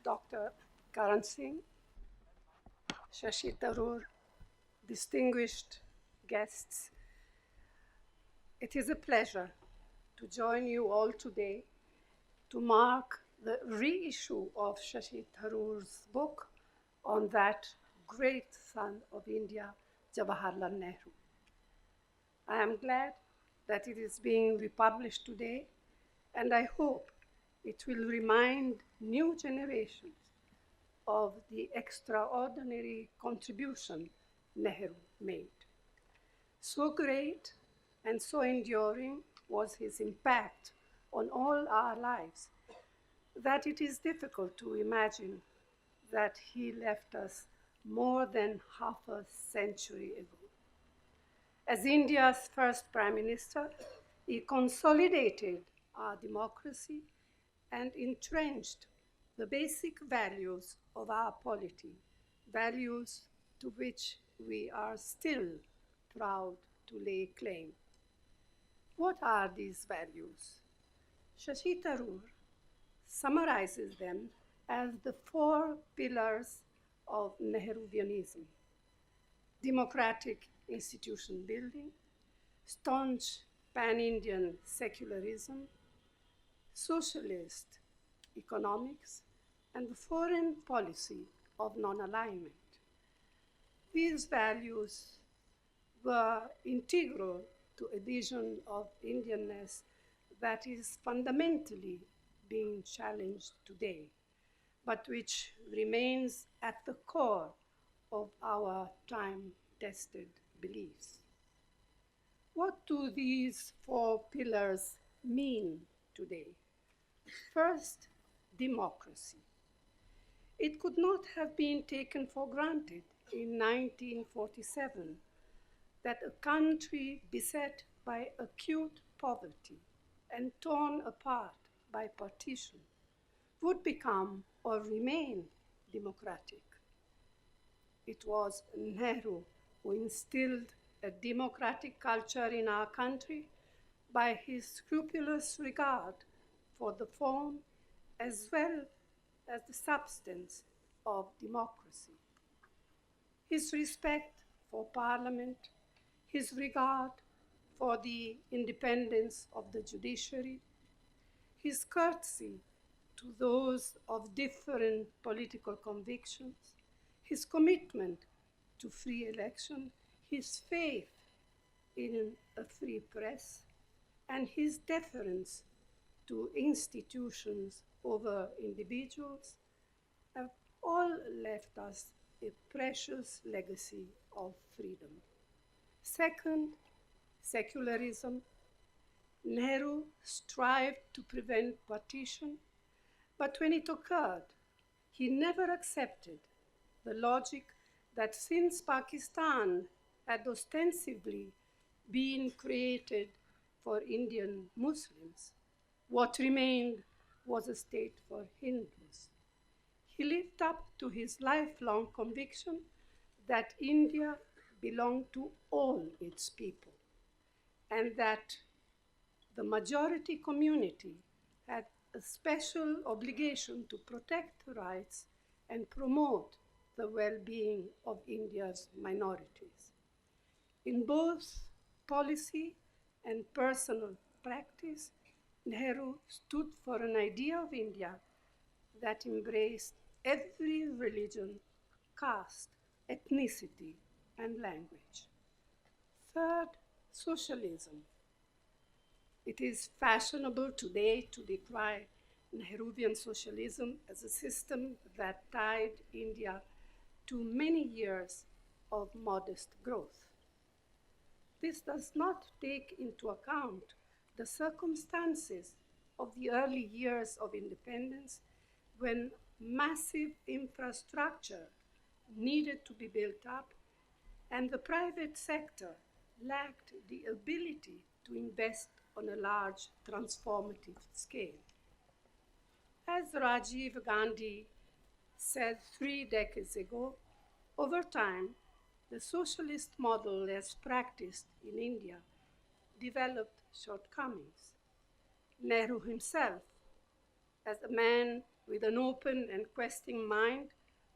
Dr. Karan Singh, Shashi, Tharoor, distinguished guests. It is a pleasure to join you all today to mark the reissue of Shashi Tharoor's book on that great son of India, Jawaharlal Nehru. I am glad that it is being republished today, and I hope it will remind new generations of the extraordinary contribution Nehru made. So great and so enduring was his impact on all our lives that it is difficult to imagine that he left us more than half a century ago. As India's first Prime Minister, he consolidated our democracy and entrenched the basic values of our polity, values to which we are still proud to lay claim. What are these values? Shashi Tharoor summarizes them as the 4 pillars of Nehruvianism: democratic institution building, staunch pan-Indian secularism, socialist economics, and the foreign policy of non-alignment. These values were integral to a vision of Indianness that is fundamentally being challenged today, but which remains at the core of our time-tested beliefs. What do these 4 pillars mean today? First, democracy. It could not have been taken for granted in 1947 that a country beset by acute poverty and torn apart by partition would become or remain democratic. It was Nehru who instilled a democratic culture in our country by his scrupulous regard for the form as well as the substance of democracy. His respect for Parliament, his regard for the independence of the judiciary, his courtesy to those of different political convictions, his commitment to free election, his faith in a free press, and his deference to institutions over individuals have all left us a precious legacy of freedom. Second, secularism. Nehru strived to prevent partition, but when it occurred, he never accepted the logic that since Pakistan had ostensibly been created for Indian Muslims, what remained was a state for Hindus. He lived up to his lifelong conviction that India belonged to all its people and that the majority community had a special obligation to protect the rights and promote the well-being of India's minorities. In both policy and personal practice, Nehru stood for an idea of India that embraced every religion, caste, ethnicity, and language. Third, socialism. It is fashionable today to decry Nehruvian socialism as a system that tied India to many years of modest growth. This does not take into account the circumstances of the early years of independence when massive infrastructure needed to be built up and the private sector lacked the ability to invest on a large transformative scale. As Rajiv Gandhi said 3 decades ago, over time, the socialist model as practiced in India developed shortcomings. Nehru himself, as a man with an open and questioning mind,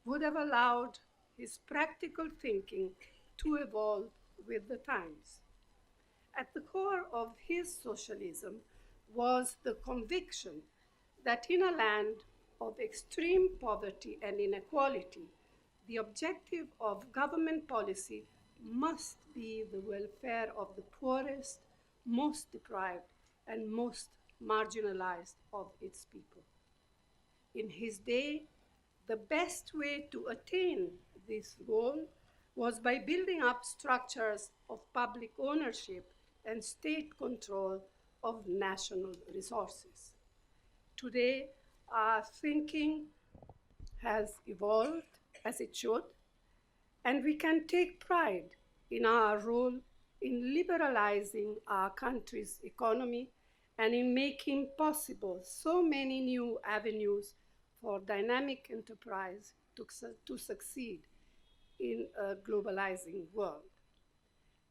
would have allowed his practical thinking to evolve with the times. At the core of his socialism was the conviction that in a land of extreme poverty and inequality, the objective of government policy must be the welfare of the poorest, most deprived, and most marginalized of its people. In his day, the best way to attain this goal was by building up structures of public ownership and state control of national resources. Today, our thinking has evolved as it should, and we can take pride in our role in liberalizing our country's economy and in making possible so many new avenues for dynamic enterprise to succeed in a globalizing world.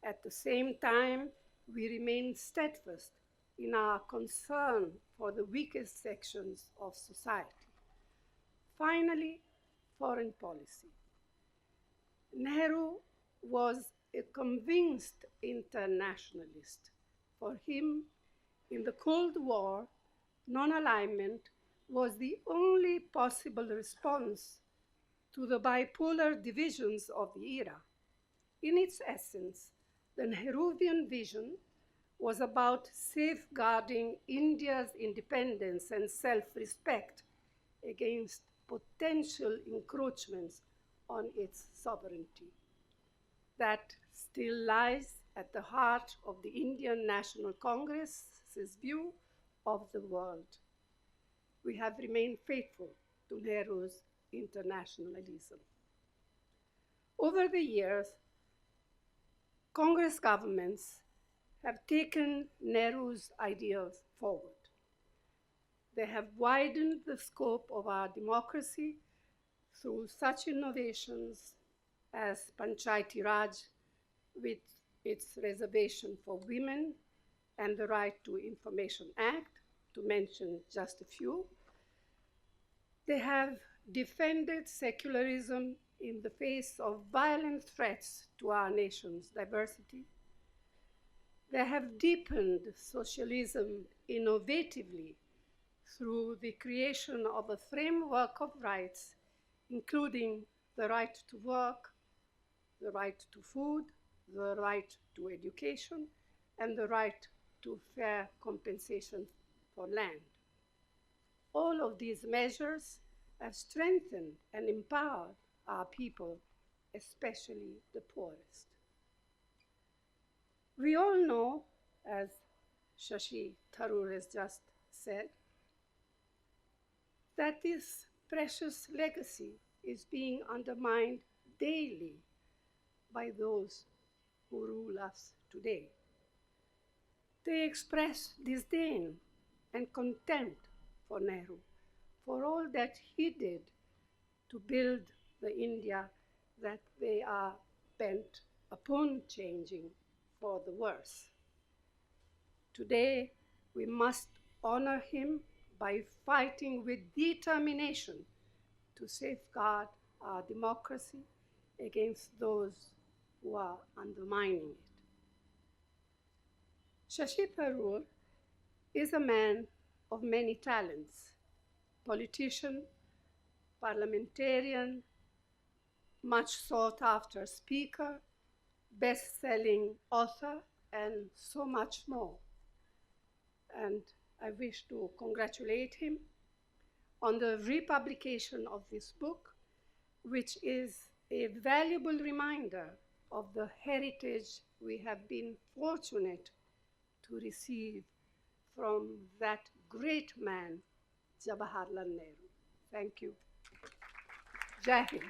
At the same time, we remain steadfast in our concern for the weakest sections of society. Finally, foreign policy. Nehru was a convinced internationalist. For him, in the Cold War, non-alignment was the only possible response to the bipolar divisions of the era. In its essence, the Nehruvian vision was about safeguarding India's independence and self-respect against potential encroachments on its sovereignty. That still lies at the heart of the Indian National Congress's view of the world. We have remained faithful to Nehru's internationalism. Over the years, Congress governments have taken Nehru's ideals forward. They have widened the scope of our democracy through such innovations as Panchayati Raj, with its reservation for women, and the Right to Information Act, to mention just a few. They have defended secularism in the face of violent threats to our nation's diversity. They have deepened socialism innovatively through the creation of a framework of rights, including the right to work, the right to food, the right to education, and the right to fair compensation for land. All of these measures have strengthened and empowered our people, especially the poorest. We all know, as Shashi Tharoor has just said, that this precious legacy is being undermined daily by those who rule us today. They express disdain and contempt for Nehru, for all that he did to build the India that they are bent upon changing for the worse. Today, we must honor him by fighting with determination to safeguard our democracy against those who are undermining it. Shashi Tharoor is a man of many talents: politician, parliamentarian, much sought after speaker, best-selling author, and so much more. And I wish to congratulate him on the republication of this book, which is a valuable reminder of the heritage we have been fortunate to receive from that great man, Jawaharlal Nehru. Thank you. Jai Hind.